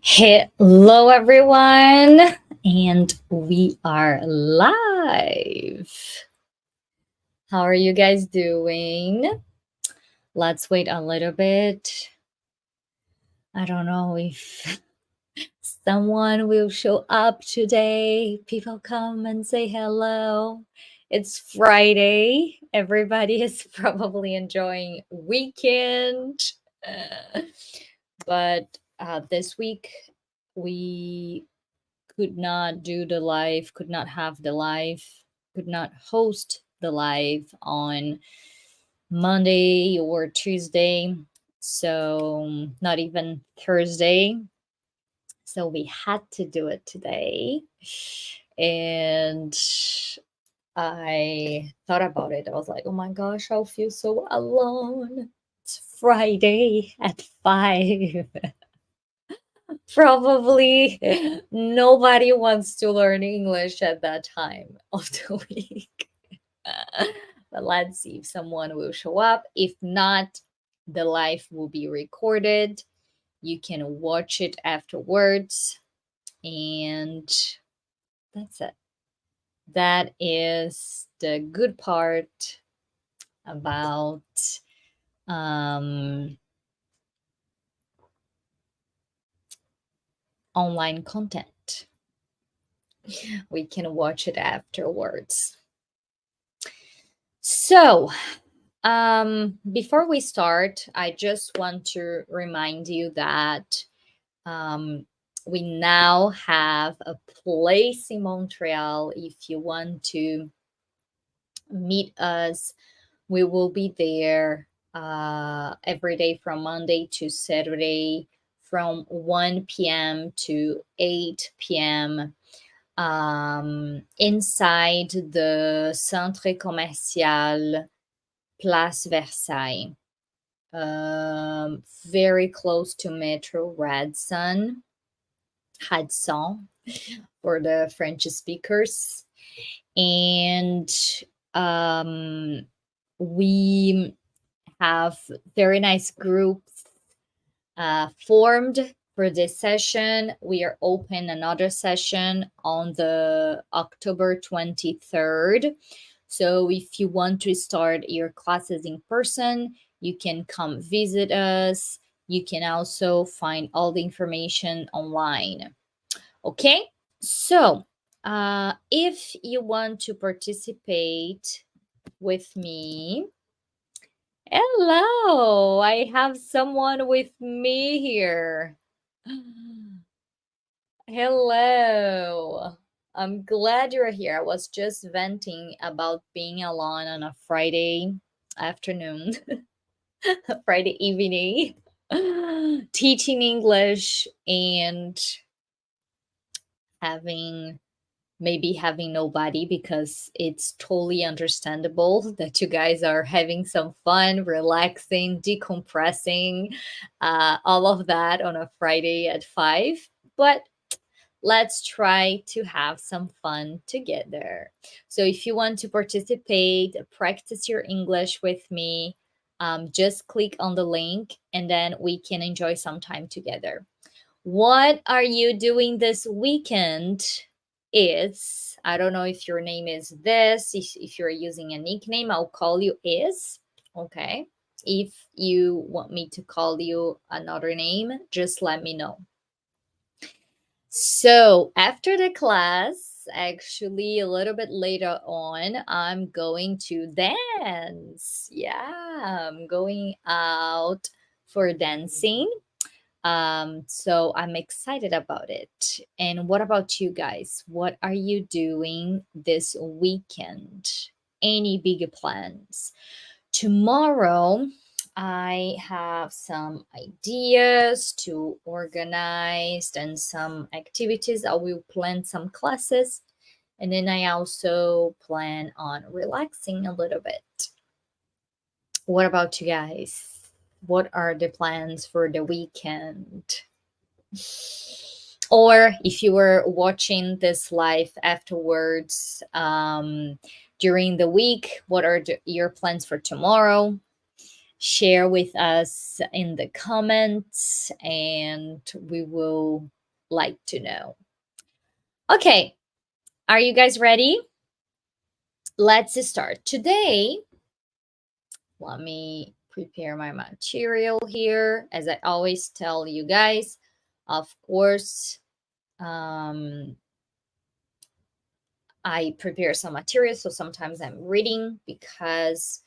Hello, everyone, and we are live. How are you guys doing? Let's wait a little bit. I don't know if someone will show up today. People come and say hello. It's Friday. Everybody is probably enjoying weekend. Uh, but this week we could not do the live, could not have the live, could not host the live on Monday or Tuesday. So, not even Thursday. So, we had to do it today. And I thought about it. I was like, oh my gosh, I'll feel so alone. It's Friday at 5. Probably nobody wants to learn English at that time of the week. But let's see if someone will show up. If not, the live will be recorded. You can watch it afterwards. And that's it. That is the good part about um, online content. We can watch it afterwards. So, before we start, I just want to remind you that we now have a place in Montreal. If you want to meet us, we will be there every day from Monday to Saturday from 1 p.m. to 8 p.m. Inside the Centre Commercial Place Versailles, very close to Metro Hudson for the French speakers. And we have very nice groups formed for this session. We are open another session on the October 23rd. So if you want to start your classes in person, you can come visit us. You can also find all the information online. Okay, so if you want to participate with me, hello, I have someone with me here. Hello. I'm glad you're here. I was just venting about being alone on a Friday afternoon, Friday evening, teaching English and having nobody, because it's totally understandable that you guys are having some fun, relaxing, decompressing, all of that on a Friday at 5. But let's try to have some fun together. So if you want to participate, practice your English with me, just click on the link and then we can enjoy some time together. What are you doing this weekend? I don't know if your name is this, if you're using a nickname, I'll call you is. Okay. If you want me to call you another name, just let me know. So after the class, actually a little bit later on, I'm going to dance. Yeah, I'm going out for dancing. So I'm excited about it. And what about you guys? What are you doing this weekend? Any big plans? Tomorrow, I have some ideas to organize and some activities. I will plan some classes. And then I also plan on relaxing a little bit. What about you guys? What are the plans for the weekend? Or if you were watching this live afterwards during the week, what are your plans for tomorrow? Share with us in the comments and we will like to know. Okay, are you guys ready? Let's start. Today, let me prepare my material here. As I always tell you guys, of course, um, I prepare some material, so sometimes I'm reading because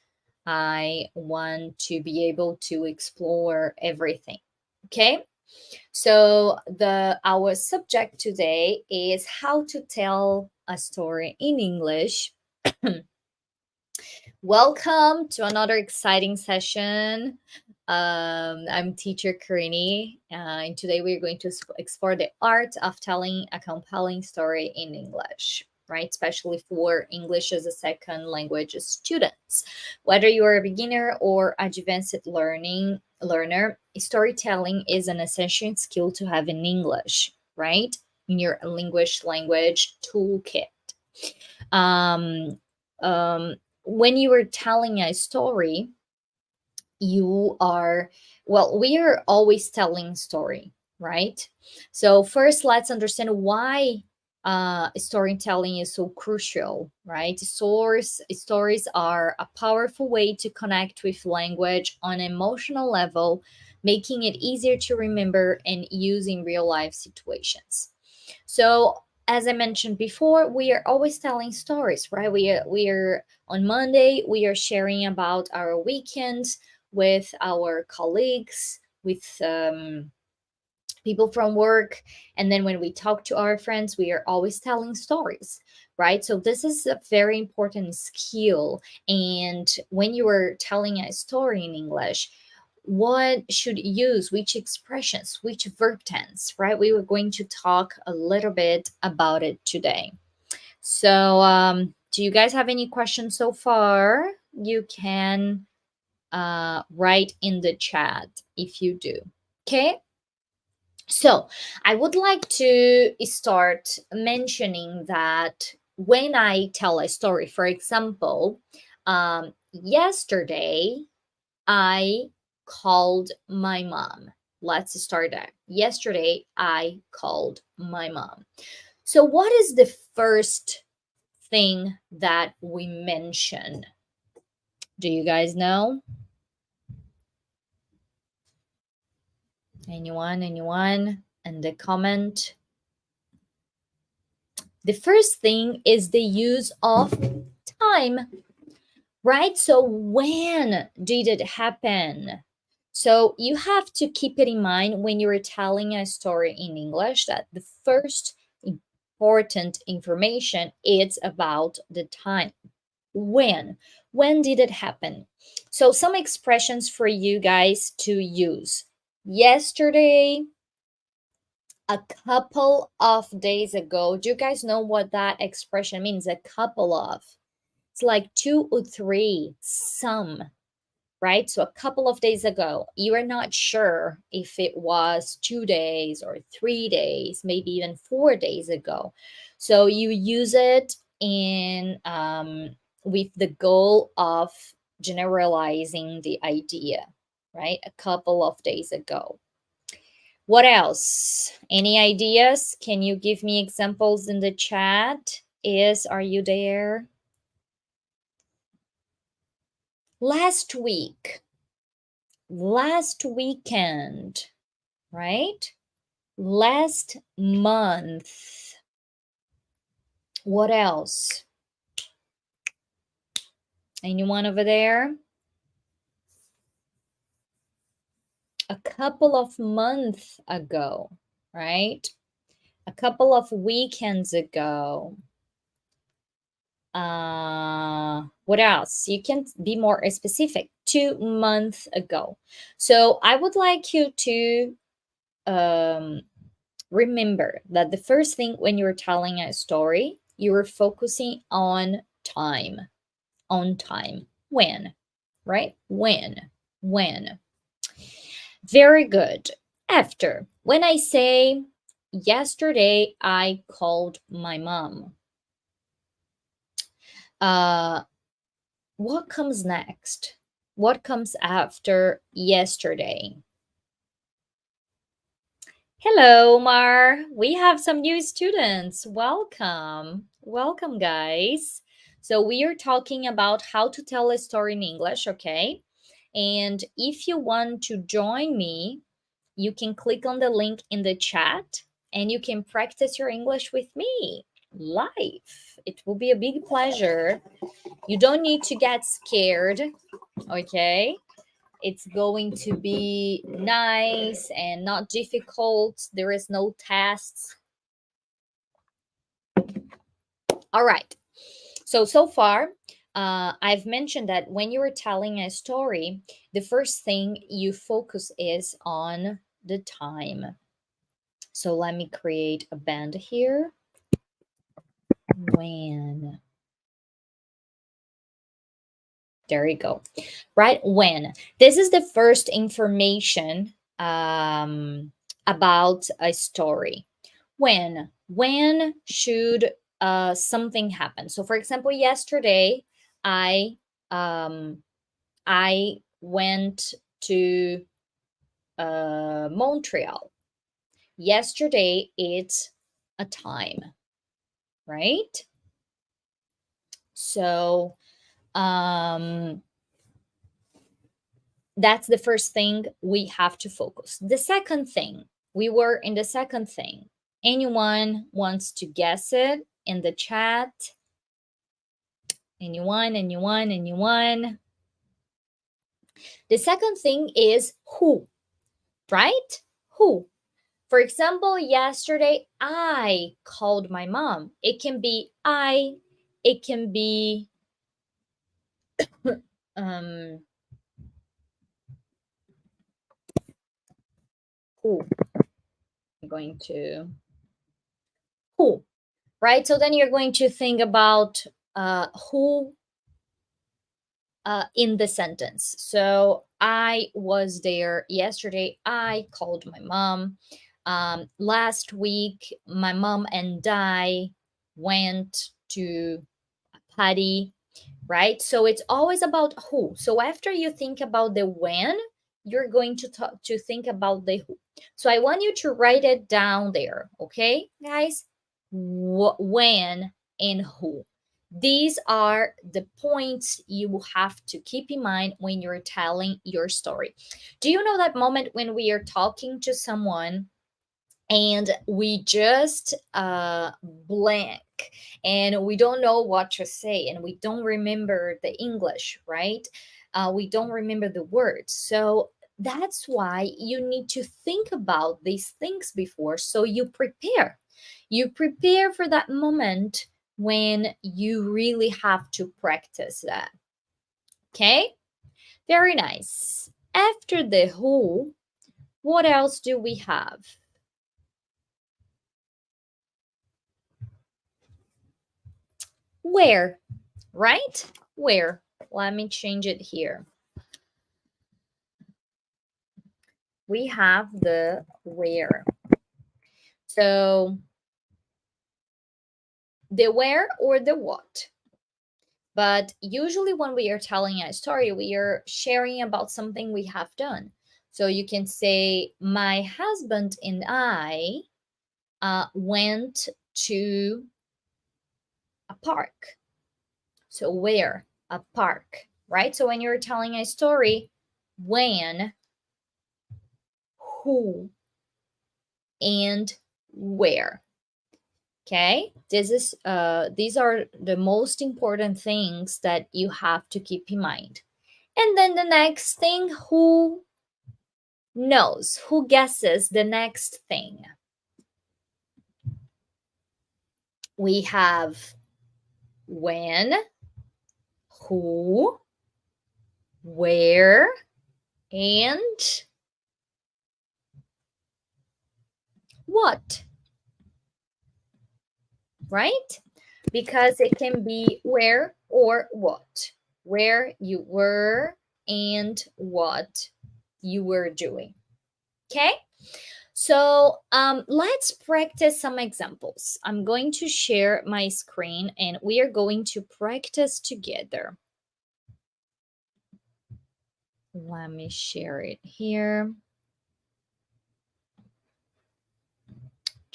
I want to be able to explore everything. Okay? So the our subject today is how to tell a story in English. Welcome to another exciting session. I'm teacher Karine, and today we're going to explore the art of telling a compelling story in English, right? Especially for English as a second language students. Whether you are a beginner or advanced learner, storytelling is an essential skill to have in English, right? In your language toolkit. Um, um, when you are telling a story, you are, well, we are always telling story, right? So first, let's understand why storytelling is so crucial, right? Stories are a powerful way to connect with language on an emotional level, making it easier to remember and use in real life situations. So, as I mentioned before, we are always telling stories, right? We are on Monday, we are sharing about our weekends with our colleagues, with people from work, and then when we talk to our friends, we are always telling stories, right? So this is a very important skill. And when you are telling a story in English, what should you use, which expressions, which verb tense, right? We were going to talk a little bit about it today. So do you guys have any questions so far? You can write in the chat if you do. Okay. So I would like to start mentioning that when I tell a story, for example, yesterday I called my mom. Let's start that. Yesterday I called my mom. So, what is the first thing that we mention? Do you guys know? Anyone? And the comment. The first thing is the use of time, right? So when did it happen? So you have to keep it in mind when you're telling a story in English that the first important information is about the time. When? When did it happen? So some expressions for you guys to use. Yesterday, a couple of days ago. Do you guys know what that expression means? A couple of. It's like two or three, some, right? So a couple of days ago, you are not sure if it was 2 days or 3 days, maybe even 4 days ago. So you use it in with the goal of generalizing the idea, right? A couple of days ago. What else? Any ideas? Can you give me examples in the chat? Are you there? Last week, last weekend, right? Last month. What else? Anyone over there? A couple of months ago, right? A couple of weekends ago. What else? You can be more specific. 2 months ago. So I would like you to remember that the first thing when you're telling a story, you're focusing on time. On time. When, right? When. Very good. After. When I say, yesterday I called my mom. Uh, what comes next? What comes after yesterday? Hello, Mar. We have some new students. Welcome. Welcome, guys. So, we are talking about how to tell a story in English, okay? And if you want to join me, you can click on the link in the chat and you can practice your English with me live. It will be a big pleasure. You don't need to get scared, okay? It's going to be nice and not difficult. There is no tests. All right. So far, I've mentioned that when you are telling a story, the first thing you focus is on the time. So let me create a band here. When. There you go. Right? When. This is the first information about a story. When should something happen? So, for example, yesterday I um, I went to Montreal. Yesterday it's a time, right? So um, that's the first thing we have to focus. The second thing, we were in the second thing. Anyone wants to guess it in the chat? Anyone? The second thing is who, right? Who? For example, yesterday I called my mom. It can be I, it can be um who. I'm going to who, right? So then you're going to think about who in the sentence. So I was there yesterday. I called my mom. Last week, my mom and I went to a party, right? So it's always about who. So after you think about the when, you're going to talk to think about the who. So I want you to write it down there, okay, guys? When and who. These are the points you have to keep in mind when you're telling your story. Do you know that moment when we are talking to someone and we just blank and we don't know what to say and we don't remember the English, right? We don't remember the words. So that's why you need to think about these things before, so you prepare for that moment when you really have to practice that. Okay, very nice. After the who, what else do we have? Where, right? Where? Let me change it here. We have the where. So the where or the what. But usually when we are telling a story, we are sharing about something we have done. So you can say, my husband and I went to a park. So where? A park, right? So when you're telling a story, when, who, and where. Okay, these are the most important things that you have to keep in mind. And then the next thing, who knows, who guesses the next thing? We have when, who, where, and what, right? Because it can be where or what, where you were and what you were doing. Okay, so let's practice some examples. I'm going to share my screen and we are going to practice together. Let me share it here.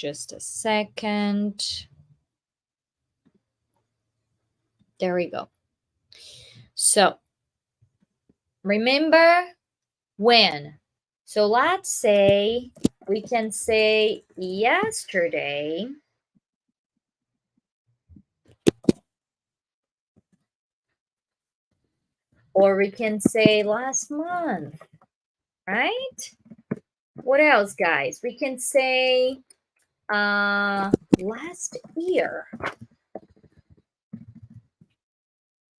Just a second. There we go. So remember when. So let's say we can say yesterday, or we can say last month, right? What else, guys? We can say last year,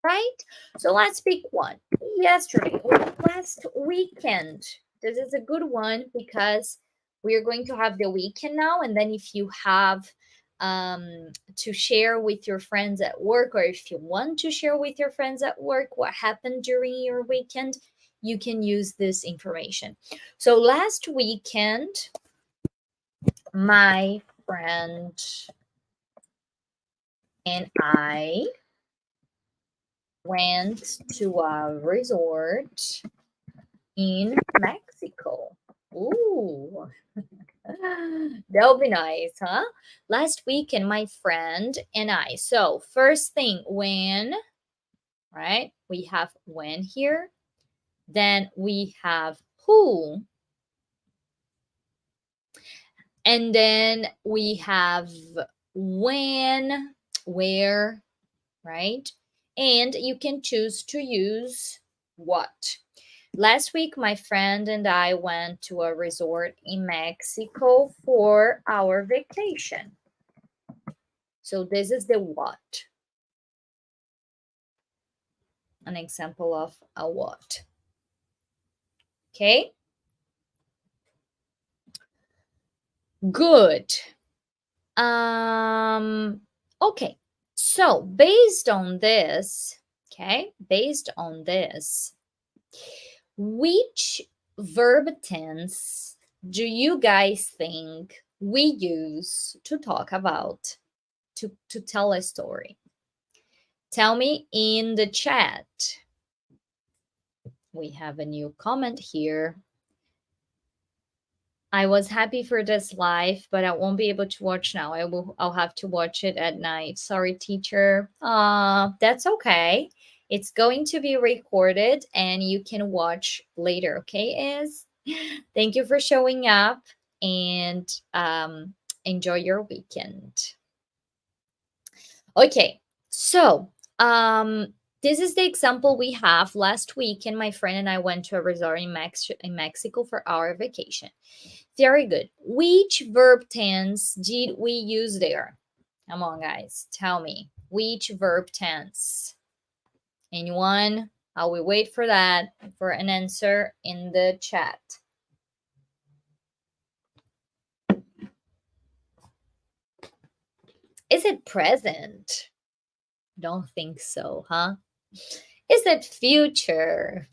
right? So let's pick one. Yesterday or last weekend. This is a good one because we are going to have the weekend now. And then if you have to share with your friends at work, or if you want to share with your friends at work what happened during your weekend, you can use this information. So last weekend, my friend and I went to a resort in Mexico. Ooh, that'll be nice, huh? Last weekend, my friend and I. So, first thing, when, right? We have when here. Then we have who. And then we have when, where, right? And you can choose to use what. Last week, my friend and I went to a resort in Mexico for our vacation. So this is the what. An example of a what. Okay? Good. Okay. So based on this, which verb tense do you guys think we use to talk about, to tell a story? Tell me in the chat. We have a new comment here. I was happy for this live, but I won't be able to watch now. I'll have to watch it at night. Sorry, teacher. That's okay. It's going to be recorded and you can watch later, okay, Is? Thank you for showing up and enjoy your weekend. Okay, so this is the example we have. Last week, and my friend and I went to a resort in Mexico for our vacation. Very good. Which verb tense did we use there? Come on, guys. Tell me. Which verb tense? Anyone? I will wait for that, for an answer in the chat. Is it present? Don't think so, huh? Is it future?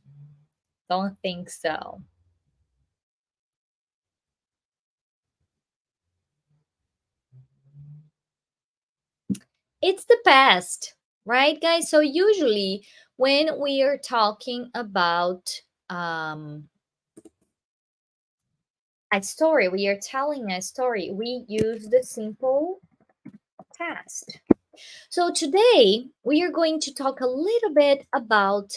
Don't think so. It's the past, right, guys? So usually when we are talking about a story, we are telling a story, we use the simple past. So today we are going to talk a little bit about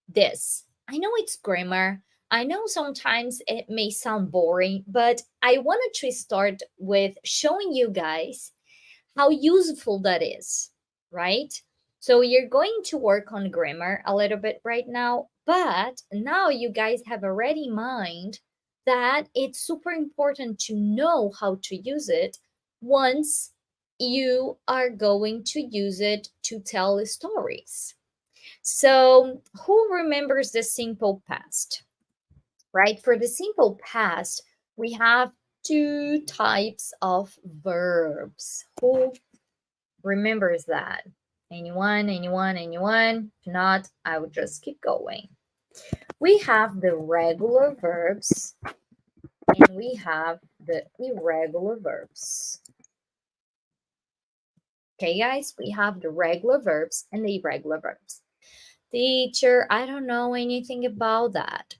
this. I know it's grammar. I know sometimes it may sound boring, but I wanted to start with showing you guys how useful that is, right? So you're going to work on grammar a little bit right now, but now you guys have already in mind that it's super important to know how to use it once you are going to use it to tell stories. So who remembers the simple past, right? For the simple past, we have two types of verbs. Who remembers that? Anyone? If not, I would just keep going. We have the regular verbs and we have the irregular verbs. Okay, guys, we have the regular verbs and the irregular verbs. Teacher, I don't know anything about that.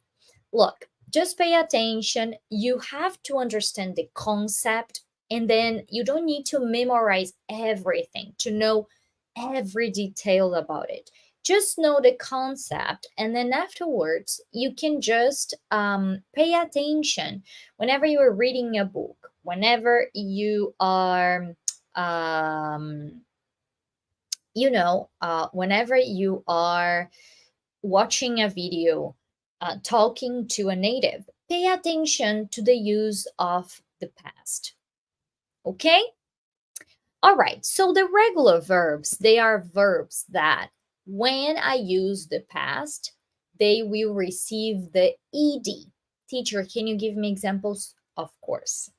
Look, just pay attention. You have to understand the concept And then you don't need to memorize everything to know every detail about it. Just know the concept, and then afterwards you can just pay attention whenever you are reading a book, whenever you are um, whenever you are watching a video, talking to a native, pay attention to the use of the past. Okay? All right. So the regular verbs, they are verbs that when I use the past, they will receive the ed. Teacher, can you give me examples? Of course.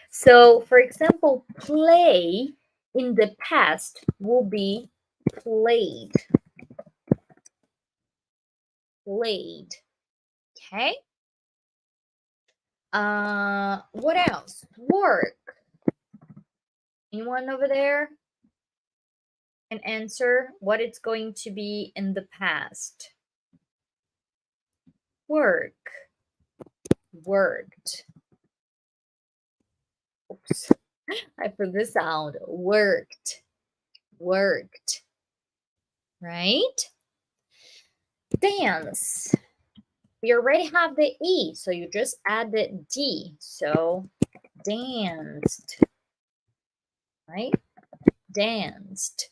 So, for example, play in the past will be played. Played. Okay? What else? Work. Anyone over there can answer what it's going to be in the past? Work. Worked. Oops. I put the sound. Worked. Worked. Right? Dance. We already have the E, so you just add the D. So danced. Right? Danced.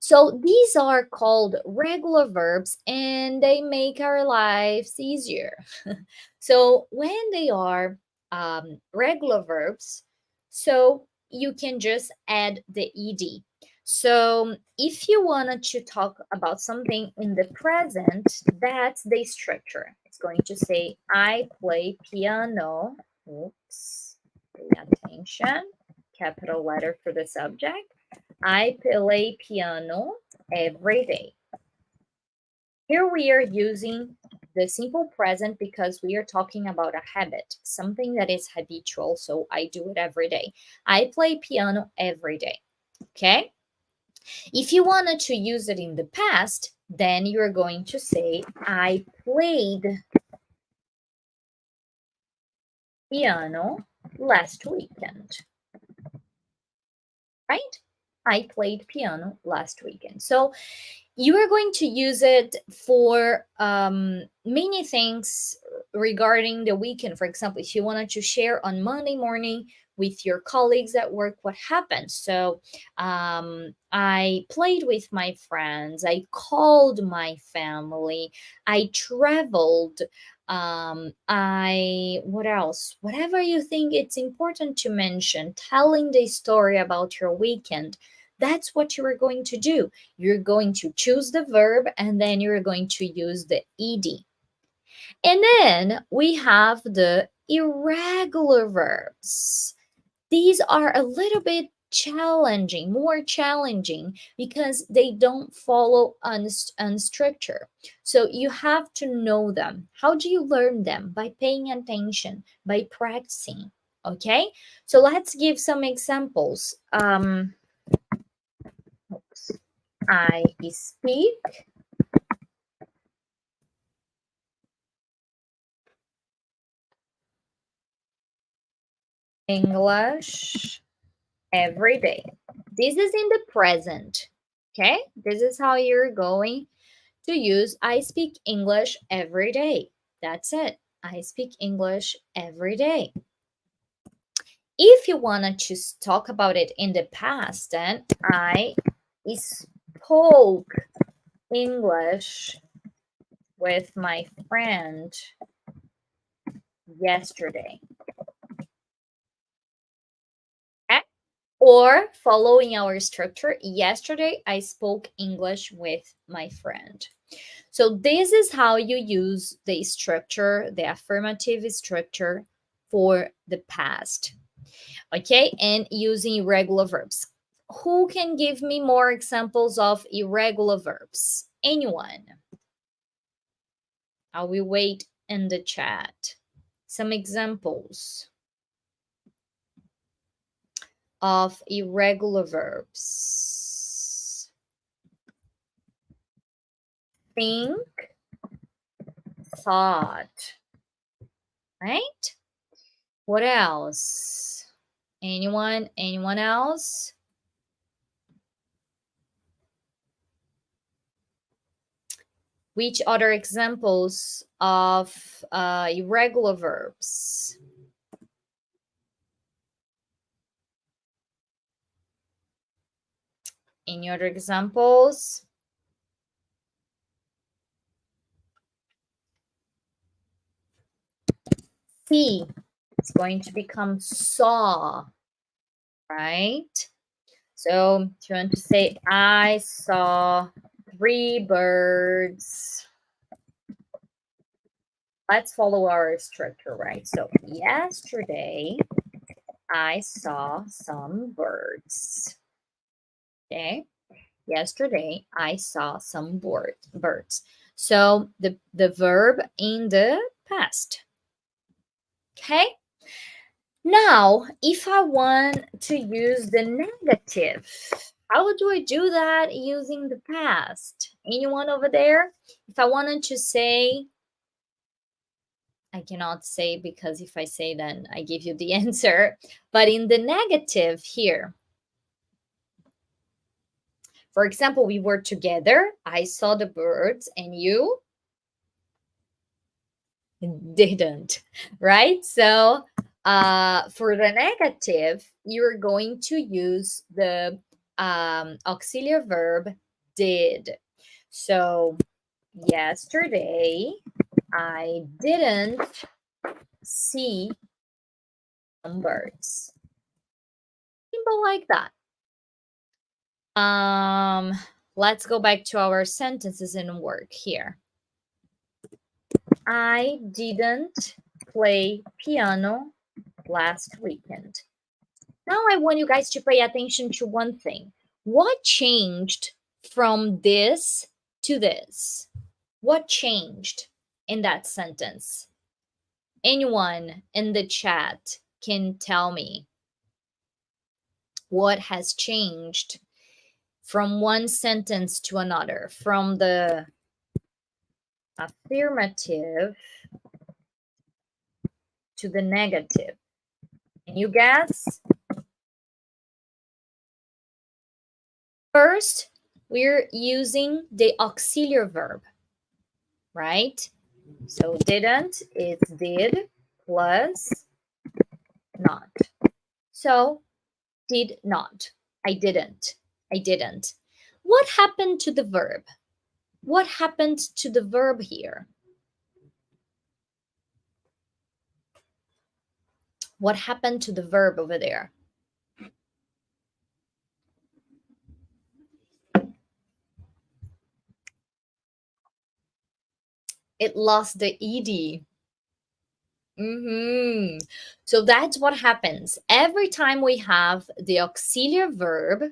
So these are called regular verbs and they make our lives easier. So when they are regular verbs, so you can just add the ed. So if you wanted to talk about something in the present, that's the structure. It's going to say, I play piano. Oops, pay attention. Capital letter for the subject. I play piano every day. Here we are using the simple present because we are talking about a habit, something that is habitual. So I do it every day. I play piano every day. Okay. If you wanted to use it in the past, then you're going to say, I played piano last weekend. Right? I played piano last weekend. So you are going to use it for many things regarding the weekend. For example, if you wanted to share on Monday morning with your colleagues at work what happened. So I played with my friends, I called my family, I traveled, I what else, whatever you think it's important to mention, telling the story about your weekend. That's what you are going to do. You're going to choose the verb and then you're going to use the ed. And then we have the irregular verbs. These are a little bit challenging, more challenging, because they don't follow on structure. So you have to know them. How do you learn them? By paying attention, by practicing. Okay, so let's give some examples. I speak English every day. This is in the present. Okay, this is how you're going to use I speak English every day. That's it. I speak English every day. If you want to talk about it in the past, then I spoke English with my friend yesterday. Okay? Or following our structure, yesterday I spoke English with my friend. So this is how you use the structure, the affirmative structure for the past. Okay, and using irregular verbs. Who can give me more examples of irregular verbs? Anyone? I will wait in the chat. Some examples of irregular verbs. Think, thought, right? What else? Anyone? Anyone else? Which other examples of irregular verbs? Any other examples? See, it's going to become saw, right? So if you want to say, I saw 3 birds. Let's follow our structure, right? So yesterday, I saw some birds. Okay. Yesterday, I saw some birds. So the verb in the past. Okay. Now, if I want to use the negative, how do I do that using the past? Anyone over there? If I wanted to say, I cannot say because if I say, then I give you the answer. But in the negative here, for example, we were together, I saw the birds, and you didn't, right? So for the negative, you're going to use the auxiliary verb did. So yesterday, I didn't see some birds. Simple like that. Let's go back to our sentences and work here. I didn't play piano last weekend. Now I want you guys to pay attention to one thing. What changed from this to this? What changed in that sentence? Anyone in the chat can tell me what has changed from one sentence to another, from the affirmative to the negative. Can you guess? First, we're using the auxiliary verb, right? So didn't is did plus not. So did not. I didn't. I didn't. What happened to the verb? What happened to the verb here? What happened to the verb over there? It lost the ed. So that's what happens. Every time we have the auxiliary verb,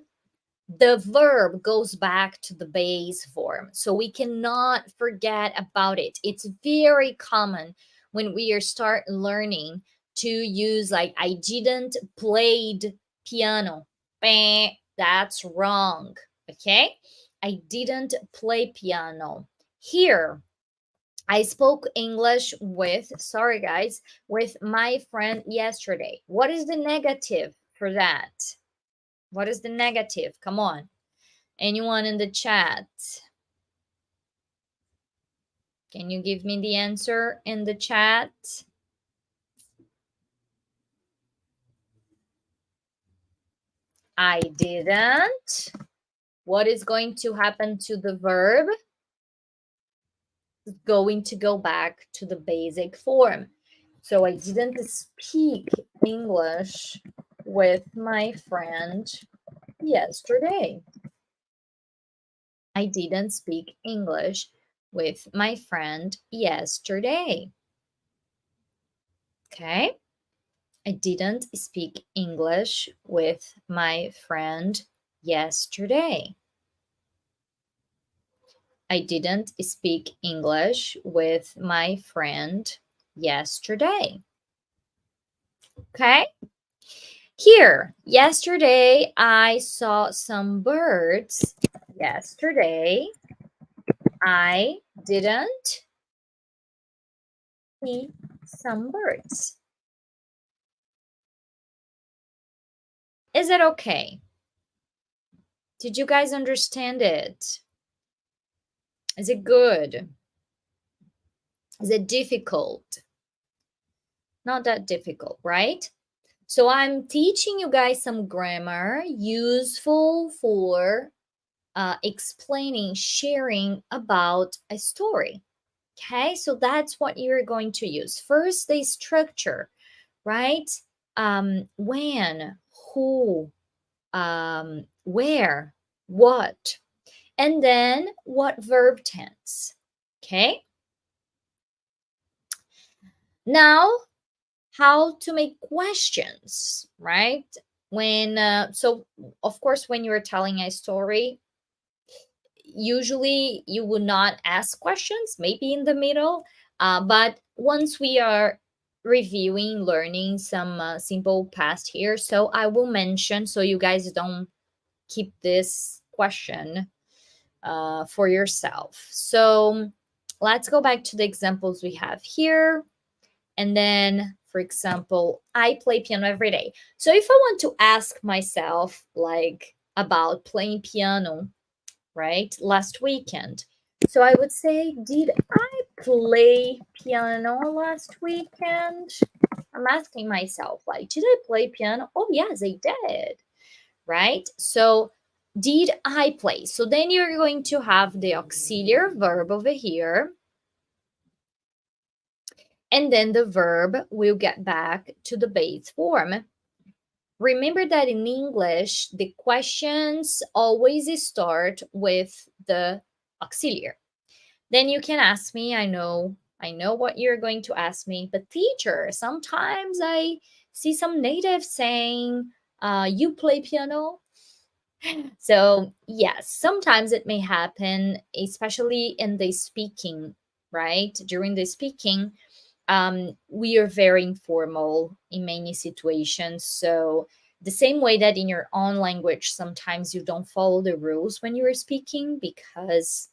the verb goes back to the base form. So we cannot forget about it. It's very common when we are start learning to use like I didn't played piano. Beh, that's wrong. Okay? I didn't play piano. Here, I spoke English with, sorry guys, with my friend yesterday. What is the negative for that? What is the negative? Come on. Anyone in the chat? Can you give me the answer in the chat? I didn't. What is going to happen to the verb? It's going to go back to the basic form. So I didn't speak English with my friend yesterday. I didn't speak English with my friend yesterday. Okay. I didn't speak English with my friend yesterday. I didn't speak English with my friend yesterday. Okay. Here, yesterday I saw some birds. Yesterday I didn't see some birds. Is it okay? Did you guys understand it? Is it good? Is it difficult? Not that difficult, right? So I'm teaching you guys some grammar useful for explaining, sharing about a story. Okay, so that's what you're going to use. First, the structure, right? When, who, where, what, and then what verb tense. Okay, now how to make questions, right? So of course, when you're telling a story, usually you would not ask questions, maybe in the middle. But once we are reviewing, learning some simple past here, so I will mention so you guys don't keep this question for yourself. So let's go back to the examples we have here. And then, for example, I play piano every day. So if I want to ask myself, like, about playing piano, right, last weekend. So I would say, did I play piano last weekend? I'm asking myself, like, did I play piano? Oh, yes, I did, right? So, did I play? So then you're going to have the auxiliary verb over here. And then the verb will get back to the base form. Remember that in English, the questions always start with the auxiliary. Then you can ask me, I know what you're going to ask me, but teacher, sometimes I see some natives saying, you play piano. So, yes, sometimes it may happen, especially in the speaking, right? During the speaking, we are very informal in many situations. So, the same way that in your own language, sometimes you don't follow the rules when you are speaking because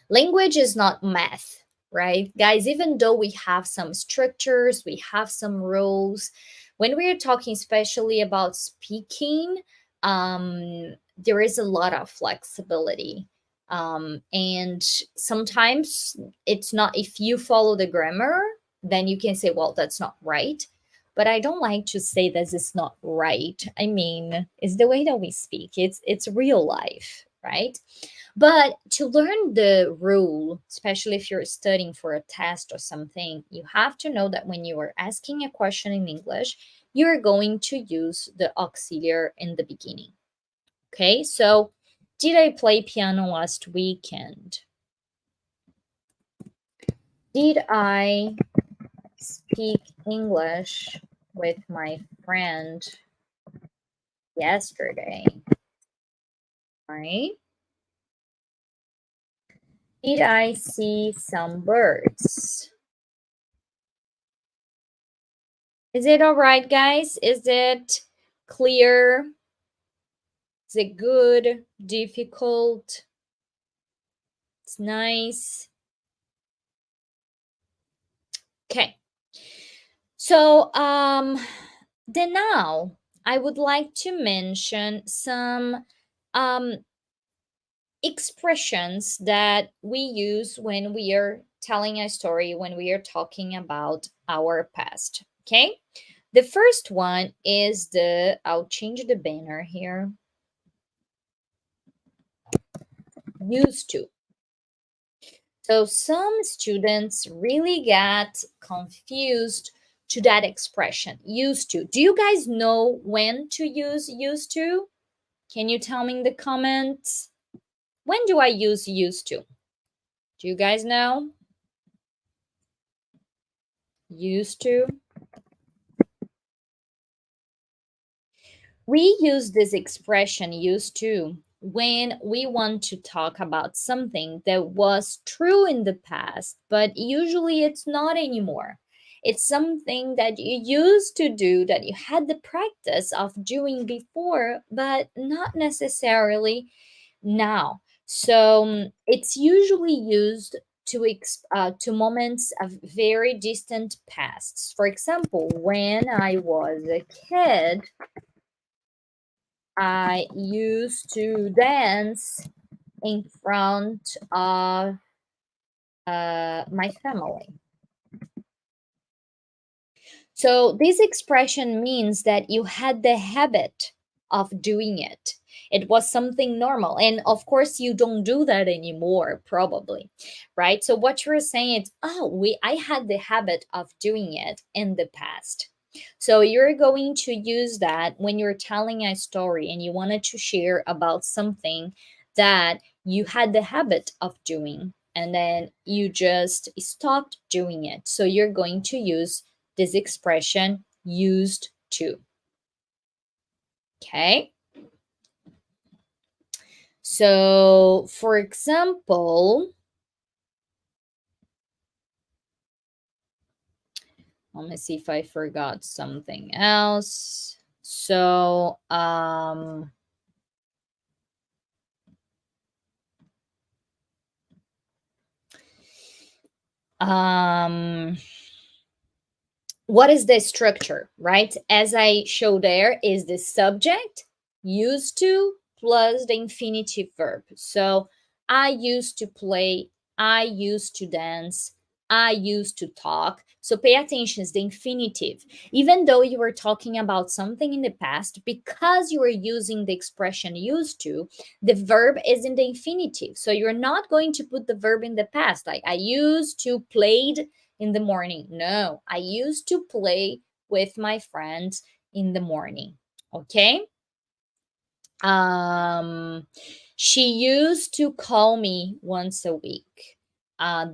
language is not math, right? Guys, even though we have some structures, we have some rules, when we're talking especially about speaking, there is a lot of flexibility. And sometimes it's not, if you follow the grammar, then you can say, well, that's not right. But I don't like to say this is not right. I mean, it's the way that we speak. It's real life, right? But to learn the rule, especially if you're studying for a test or something, you have to know that when you are asking a question in English, you're going to use the auxiliary in the beginning. Okay, so did I play piano last weekend? Did I speak English with my friend yesterday? Right? Did I see some birds? Is it all right, guys? Is it clear? Is it good? Difficult? It's nice. Okay. So, then now I would like to mention some um expressions that we use when we are telling a story, when we are talking about our past. Okay. The first one is I'll change the banner here. Used to. So some students really get confused to that expression, used to. Do you guys know when to use used to? Can you tell me in the comments? When do I use used to? Do you guys know? Used to. We use this expression used to when we want to talk about something that was true in the past, but usually it's not anymore. It's something that you used to do, that you had the practice of doing before, but not necessarily now. So it's usually used to moments of very distant pasts. For example, when I was a kid, I used to dance in front of my family. So this expression means that you had the habit of doing it. It was something normal. And of course you don't do that anymore, probably. Right? So what you're saying is, oh, we I had the habit of doing it in the past. So you're going to use that when you're telling a story and you wanted to share about something that you had the habit of doing and then you just stopped doing it. So you're going to use this expression used to. Okay. So, for example, let me see if I forgot something else. So, um, what is the structure, right? As I show there is the subject used to plus the infinitive verb. So I used to play, I used to dance, I used to talk. So pay attention, it's the infinitive. Even though you were talking about something in the past, because you were using the expression used to, the verb is in the infinitive. So you're not going to put the verb in the past, like I used to played in the morning. No, I used to play with my friends in the morning. Okay. Um, she used to call me once a week.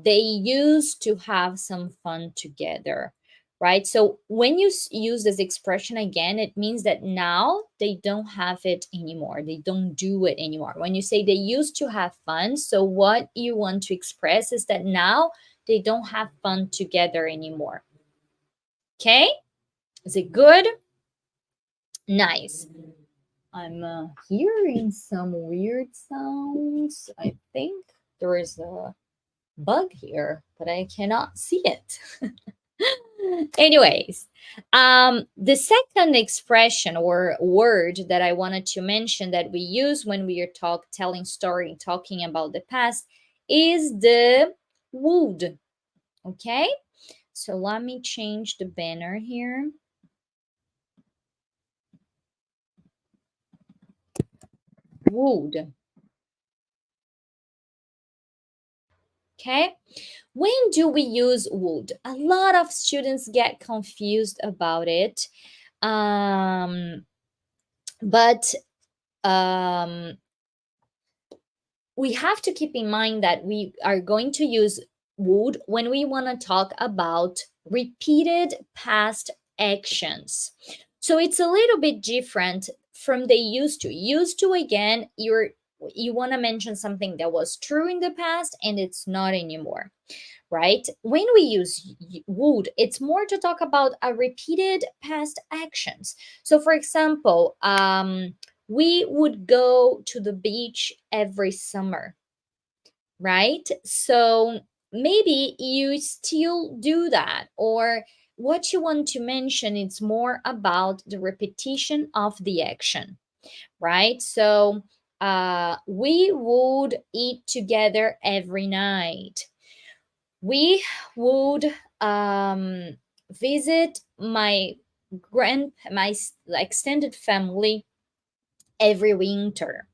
They used to have some fun together, right? So when you use this expression again, it means that now they don't have it anymore. They don't do it anymore. When you say they used to have fun, so what you want to express is that now they don't have fun together anymore. Okay? Is it good? Nice. I'm hearing some weird sounds. I think there is a bug here, but I cannot see it. Anyways, the second expression or word that I wanted to mention that we use when we are telling story, talking about the past, is the would. Okay, so let me change the banner here. Would. Okay. When do we use would? A lot of students get confused about it. Um, but um, we have to keep in mind that we are going to use would when we want to talk about repeated past actions. So it's a little bit different from the used to. Used to, again, you want to mention something that was true in the past and it's not anymore, right? When we use would, it's more to talk about a repeated past actions. So, for example, we would go to the beach every summer, right? So maybe you still do that, or what you want to mention is more about the repetition of the action, right? So we would eat together every night. We would visit my extended family every winter,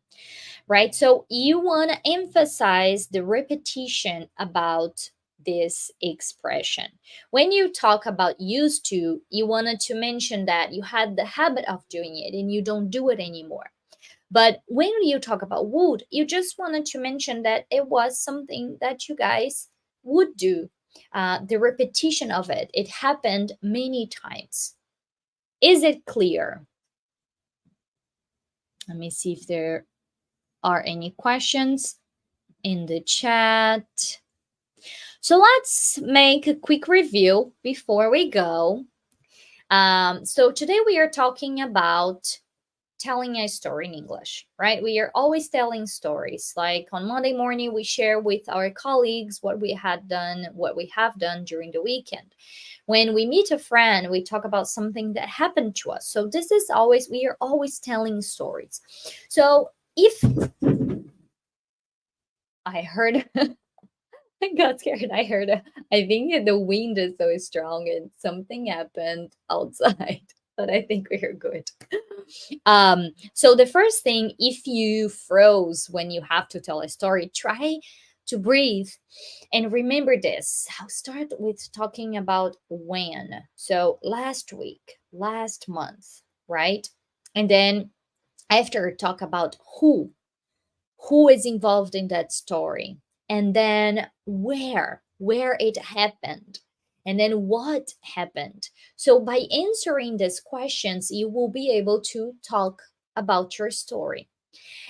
right? So you want to emphasize the repetition about this expression. When you talk about used to, you wanted to mention that you had the habit of doing it and you don't do it anymore. But when you talk about would, you just wanted to mention that it was something that you guys would do. The repetition of it, it happened many times. Is it clear? Let me see if there are any questions in the chat. So let's make a quick review before we go. So today we are talking about telling a story in English, right? We are always telling stories. Like on Monday morning, we share with our colleagues what we had done, what we have done during the weekend. When we meet a friend, we talk about something that happened to us. So this is always, we are always telling stories. So if I heard, I got scared. I think the wind is so strong and something happened outside, but I think we are good. So the first thing, if you froze when you have to tell a story, try to breathe and remember this. I'll start with talking about when. So last week, last month, right? And then after talk about who is involved in that story, and then where it happened, and then what happened. So by answering these questions, you will be able to talk about your story.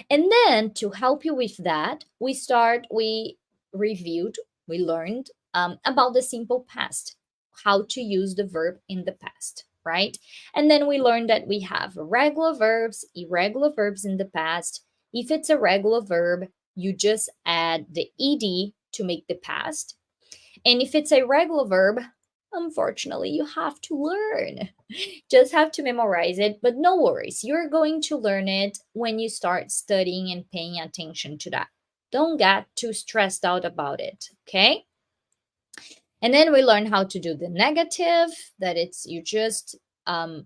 And then to help you with that, we reviewed, we learned about the simple past, how to use the verb in the past, right? And then we learned that we have regular verbs, irregular verbs in the past. If it's a regular verb, you just add the ed to make the past. And if it's a regular verb, unfortunately, you have to learn. Just have to memorize it, but no worries. You're going to learn it when you start studying and paying attention to that. Don't get too stressed out about it, okay? And then we learn how to do the negative, that it's you just add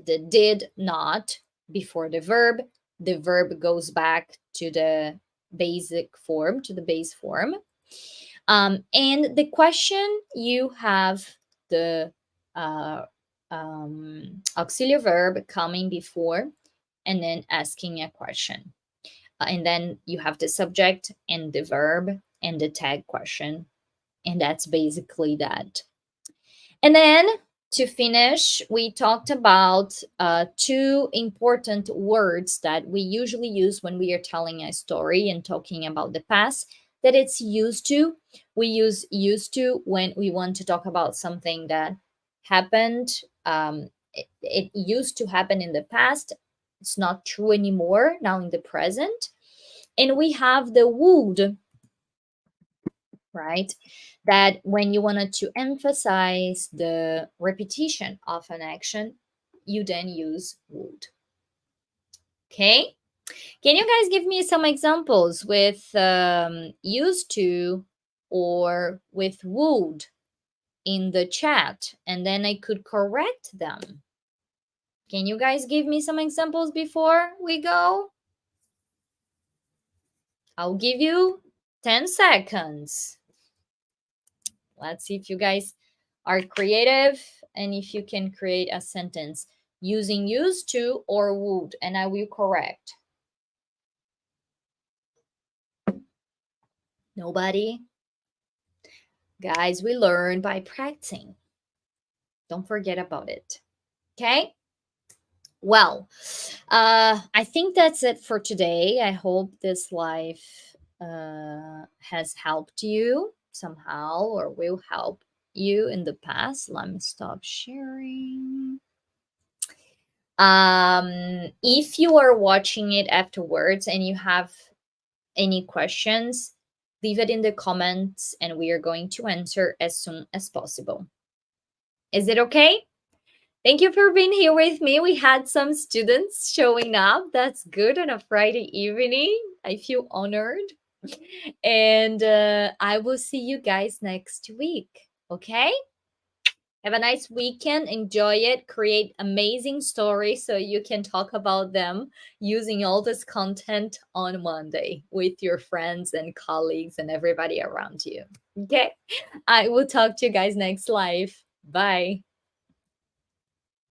the did not before the verb. The verb goes back to the basic form, to the base form. And the question, you have the uh, auxiliary verb coming before and then asking a question. And then you have the subject and the verb and the tag question. And that's basically that. And then to finish, we talked about two important words that we usually use when we are telling a story and talking about the past, that it's used to. We use used to when we want to talk about something that happened. It used to happen in the past. It's not true anymore now in the present. And we have the would, right? That when you wanted to emphasize the repetition of an action, you then use would. Okay? Can you guys give me some examples with used to or with would in the chat, and then I could correct them? Can you guys give me some examples before we go? I'll give you 10 seconds. Let's see if you guys are creative and if you can create a sentence using used to or would, and I will correct. Nobody? Guys, we learn by practicing. Don't forget about it. Okay? Well, I think that's it for today. I hope this live has helped you somehow or will help you in the past. Let me stop sharing. If you are watching it afterwards and you have any questions, leave it in the comments and we are going to answer as soon as possible. Is it okay? Thank you for being here with me. We had some students showing up. That's good on a Friday evening. I feel honored. And I will see you guys next week. Okay? Have a nice weekend. Enjoy it. Create amazing stories so you can talk about them using all this content on Monday with your friends and colleagues and everybody around you. Okay? I will talk to you guys next live. Bye.